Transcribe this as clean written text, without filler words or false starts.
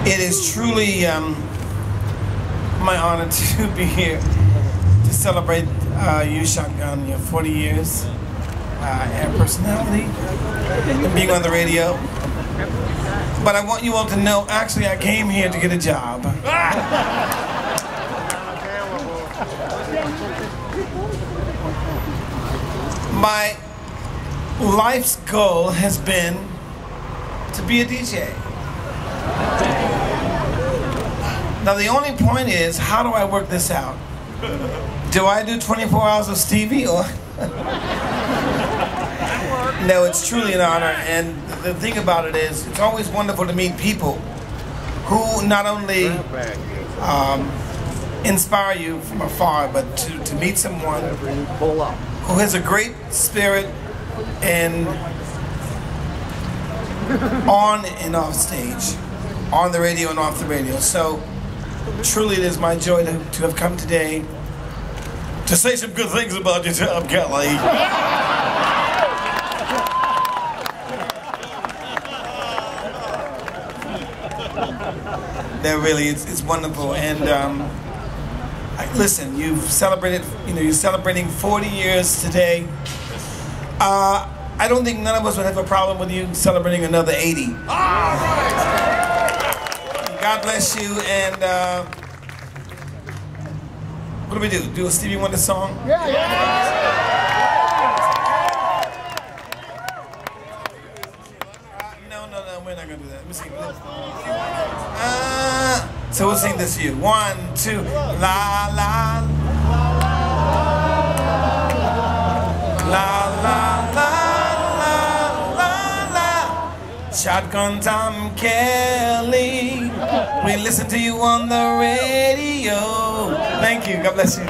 It is truly my honor to be here to celebrate you, Shotgun, your 40 years, air personality, and being on the radio. But I want you all to know, actually, I came here to get a job. My life's goal has been to be a DJ. Now the only point is, how do I work this out? Do I do 24 hours of Stevie or? No, it's truly an honor, and the thing about it is, it's always wonderful to meet people who not only inspire you from afar, but to meet someone who has a great spirit and on and off stage, on the radio and off the radio. So truly it is my joy to have come today to say some good things about you, Tom Kelly. No, really, it's wonderful. And listen, you've celebrated, you're celebrating 40 years today. I don't think none of us would have a problem with you celebrating another 80. All right. God bless you, and what do we do? Do a Stevie Wonder song? Yeah. No, we're not gonna do that. Let me see. So we'll sing this to you. 1, 2, la la la la la la la. Shotgun Tom Kelly, we listen to you on the radio. Thank you. God bless you.